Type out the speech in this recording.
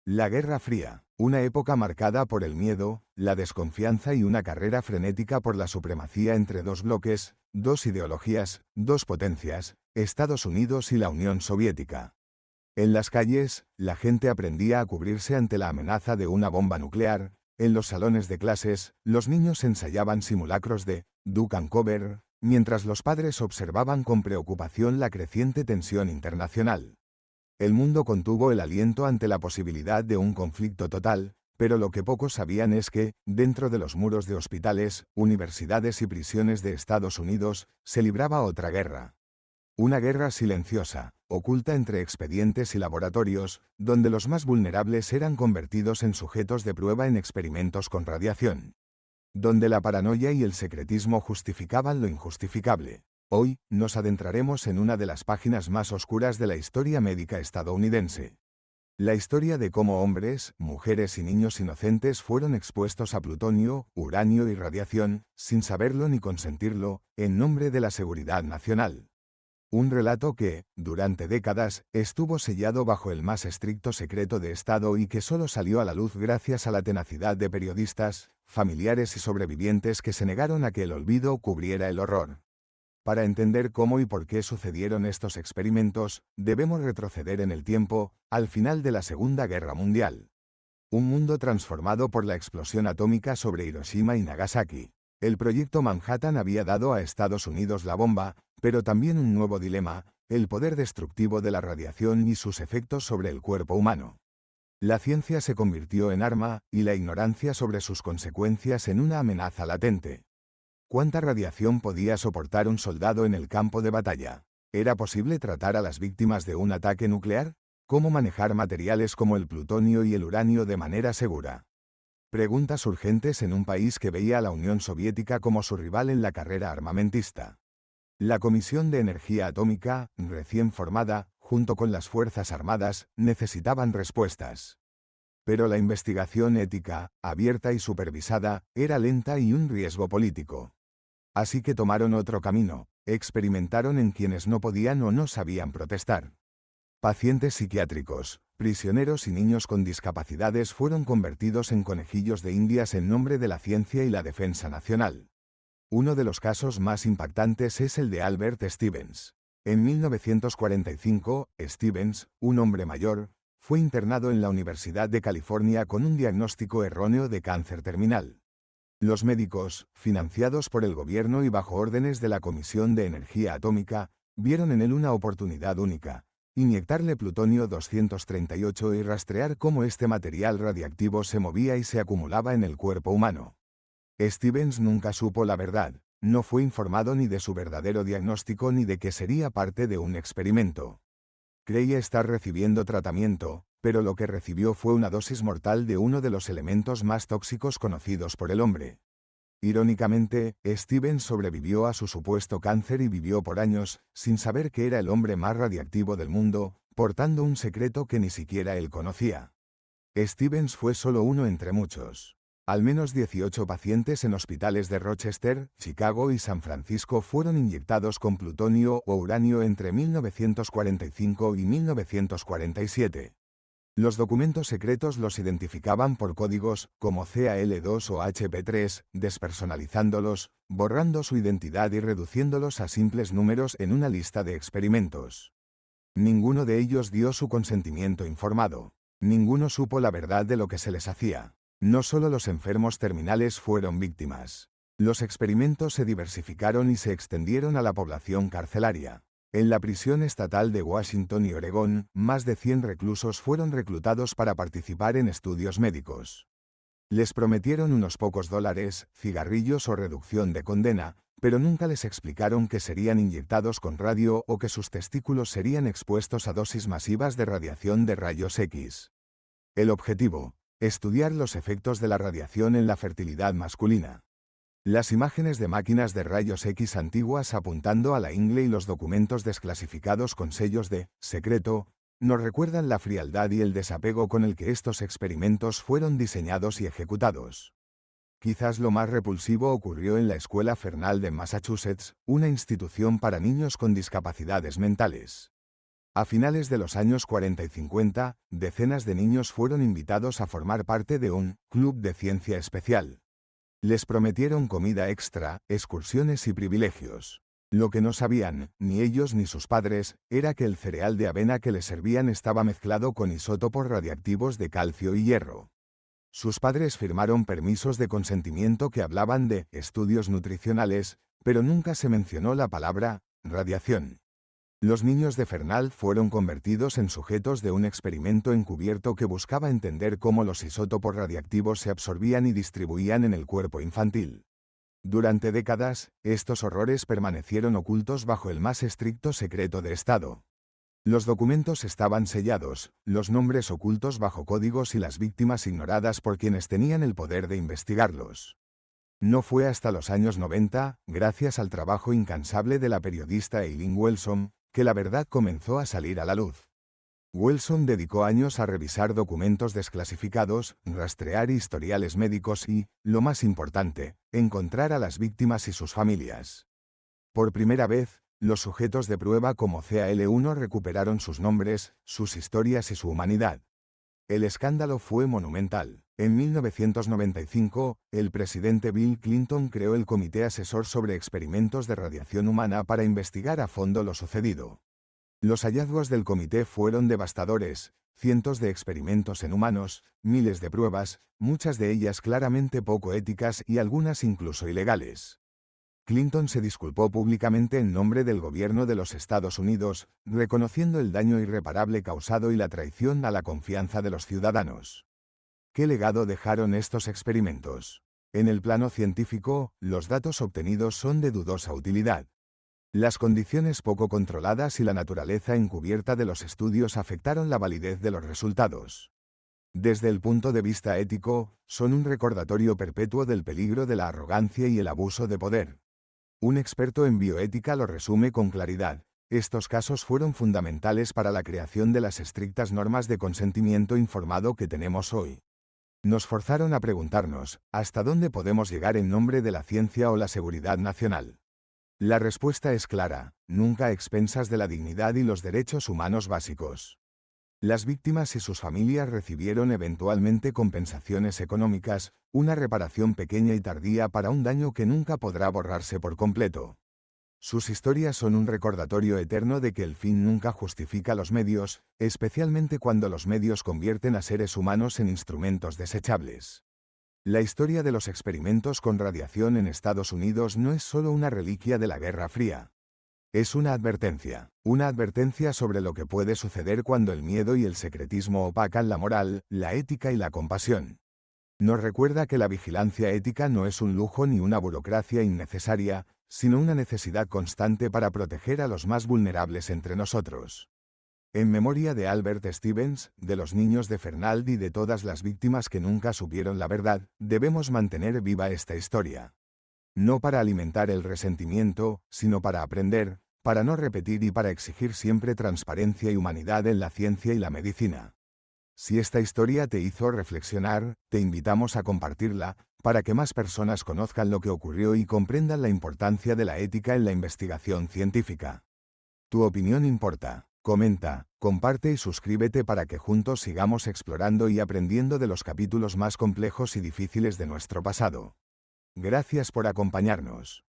La Guerra Fría, una época marcada por el miedo, la desconfianza y una carrera frenética por la supremacía entre dos bloques, dos ideologías, dos potencias, Estados Unidos y la Unión Soviética. En las calles, la gente aprendía a cubrirse ante la amenaza de una bomba nuclear. En los salones de clases, los niños ensayaban simulacros de duck and cover, mientras los padres observaban con preocupación la creciente tensión internacional. El mundo contuvo el aliento ante la posibilidad de un conflicto total, pero lo que pocos sabían es que, dentro de los muros de hospitales, universidades y prisiones de Estados Unidos, se libraba otra guerra. Una guerra silenciosa, oculta entre expedientes y laboratorios, donde los más vulnerables eran convertidos en sujetos de prueba en experimentos con radiación. Donde la paranoia y el secretismo justificaban lo injustificable. Hoy, nos adentraremos en una de las páginas más oscuras de la historia médica estadounidense. La historia de cómo hombres, mujeres y niños inocentes fueron expuestos a plutonio, uranio y radiación, sin saberlo ni consentirlo, en nombre de la seguridad nacional. Un relato que, durante décadas, estuvo sellado bajo el más estricto secreto de Estado y que solo salió a la luz gracias a la tenacidad de periodistas, familiares y sobrevivientes que se negaron a que el olvido cubriera el horror. Para entender cómo y por qué sucedieron estos experimentos, debemos retroceder en el tiempo, al final de la Segunda Guerra Mundial. Un mundo transformado por la explosión atómica sobre Hiroshima y Nagasaki. El proyecto Manhattan había dado a Estados Unidos la bomba, pero también un nuevo dilema, el poder destructivo de la radiación y sus efectos sobre el cuerpo humano. La ciencia se convirtió en arma, y la ignorancia sobre sus consecuencias en una amenaza latente. ¿Cuánta radiación podía soportar un soldado en el campo de batalla? ¿Era posible tratar a las víctimas de un ataque nuclear? ¿Cómo manejar materiales como el plutonio y el uranio de manera segura? Preguntas urgentes en un país que veía a la Unión Soviética como su rival en la carrera armamentista. La Comisión de Energía Atómica, recién formada, junto con las Fuerzas Armadas, necesitaban respuestas. Pero la investigación ética, abierta y supervisada, era lenta y un riesgo político. Así que tomaron otro camino, experimentaron en quienes no podían o no sabían protestar. Pacientes psiquiátricos, prisioneros y niños con discapacidades fueron convertidos en conejillos de indias en nombre de la ciencia y la defensa nacional. Uno de los casos más impactantes es el de Albert Stevens. En 1945, Stevens, un hombre mayor, fue internado en la Universidad de California con un diagnóstico erróneo de cáncer terminal. Los médicos, financiados por el gobierno y bajo órdenes de la Comisión de Energía Atómica, vieron en él una oportunidad única: inyectarle plutonio 238 y rastrear cómo este material radiactivo se movía y se acumulaba en el cuerpo humano. Stevens nunca supo la verdad, no fue informado ni de su verdadero diagnóstico ni de que sería parte de un experimento. Creía estar recibiendo tratamiento, pero lo que recibió fue una dosis mortal de uno de los elementos más tóxicos conocidos por el hombre. Irónicamente, Stevens sobrevivió a su supuesto cáncer y vivió por años, sin saber que era el hombre más radiactivo del mundo, portando un secreto que ni siquiera él conocía. Stevens fue solo uno entre muchos. Al menos 18 pacientes en hospitales de Rochester, Chicago y San Francisco fueron inyectados con plutonio o uranio entre 1945 y 1947. Los documentos secretos los identificaban por códigos, como CAL2 o HP3, despersonalizándolos, borrando su identidad y reduciéndolos a simples números en una lista de experimentos. Ninguno de ellos dio su consentimiento informado. Ninguno supo la verdad de lo que se les hacía. No solo los enfermos terminales fueron víctimas. Los experimentos se diversificaron y se extendieron a la población carcelaria. En la prisión estatal de Washington y Oregón, más de 100 reclusos fueron reclutados para participar en estudios médicos. Les prometieron unos pocos dólares, cigarrillos o reducción de condena, pero nunca les explicaron que serían inyectados con radio o que sus testículos serían expuestos a dosis masivas de radiación de rayos X. El objetivo: estudiar los efectos de la radiación en la fertilidad masculina. Las imágenes de máquinas de rayos X antiguas apuntando a la ingle y los documentos desclasificados con sellos de secreto nos recuerdan la frialdad y el desapego con el que estos experimentos fueron diseñados y ejecutados. Quizás lo más repulsivo ocurrió en la Escuela Fernald de Massachusetts, una institución para niños con discapacidades mentales. A finales de los años 40 y 50, decenas de niños fueron invitados a formar parte de un club de ciencia especial. Les prometieron comida extra, excursiones y privilegios. Lo que no sabían, ni ellos ni sus padres, era que el cereal de avena que les servían estaba mezclado con isótopos radiactivos de calcio y hierro. Sus padres firmaron permisos de consentimiento que hablaban de estudios nutricionales, pero nunca se mencionó la palabra radiación. Los niños de Fernald fueron convertidos en sujetos de un experimento encubierto que buscaba entender cómo los isótopos radiactivos se absorbían y distribuían en el cuerpo infantil. Durante décadas, estos horrores permanecieron ocultos bajo el más estricto secreto de Estado. Los documentos estaban sellados, los nombres ocultos bajo códigos y las víctimas ignoradas por quienes tenían el poder de investigarlos. No fue hasta los años 90, gracias al trabajo incansable de la periodista Eileen Wilson, que la verdad comenzó a salir a la luz. Wilson dedicó años a revisar documentos desclasificados, rastrear historiales médicos y, lo más importante, encontrar a las víctimas y sus familias. Por primera vez, los sujetos de prueba como CAL1 recuperaron sus nombres, sus historias y su humanidad. El escándalo fue monumental. En 1995, el presidente Bill Clinton creó el Comité Asesor sobre Experimentos de Radiación Humana para investigar a fondo lo sucedido. Los hallazgos del comité fueron devastadores: cientos de experimentos en humanos, miles de pruebas, muchas de ellas claramente poco éticas y algunas incluso ilegales. Clinton se disculpó públicamente en nombre del gobierno de los Estados Unidos, reconociendo el daño irreparable causado y la traición a la confianza de los ciudadanos. ¿Qué legado dejaron estos experimentos? En el plano científico, los datos obtenidos son de dudosa utilidad. Las condiciones poco controladas y la naturaleza encubierta de los estudios afectaron la validez de los resultados. Desde el punto de vista ético, son un recordatorio perpetuo del peligro de la arrogancia y el abuso de poder. Un experto en bioética lo resume con claridad: estos casos fueron fundamentales para la creación de las estrictas normas de consentimiento informado que tenemos hoy. Nos forzaron a preguntarnos, ¿hasta dónde podemos llegar en nombre de la ciencia o la seguridad nacional? La respuesta es clara: nunca a expensas de la dignidad y los derechos humanos básicos. Las víctimas y sus familias recibieron eventualmente compensaciones económicas, una reparación pequeña y tardía para un daño que nunca podrá borrarse por completo. Sus historias son un recordatorio eterno de que el fin nunca justifica los medios, especialmente cuando los medios convierten a seres humanos en instrumentos desechables. La historia de los experimentos con radiación en Estados Unidos no es solo una reliquia de la Guerra Fría. Es una advertencia sobre lo que puede suceder cuando el miedo y el secretismo opacan la moral, la ética y la compasión. Nos recuerda que la vigilancia ética no es un lujo ni una burocracia innecesaria, sino una necesidad constante para proteger a los más vulnerables entre nosotros. En memoria de Albert Stevens, de los niños de Fernald y de todas las víctimas que nunca supieron la verdad, debemos mantener viva esta historia. No para alimentar el resentimiento, sino para aprender, para no repetir y para exigir siempre transparencia y humanidad en la ciencia y la medicina. Si esta historia te hizo reflexionar, te invitamos a compartirla, para que más personas conozcan lo que ocurrió y comprendan la importancia de la ética en la investigación científica. Tu opinión importa. Comenta, comparte y suscríbete para que juntos sigamos explorando y aprendiendo de los capítulos más complejos y difíciles de nuestro pasado. Gracias por acompañarnos.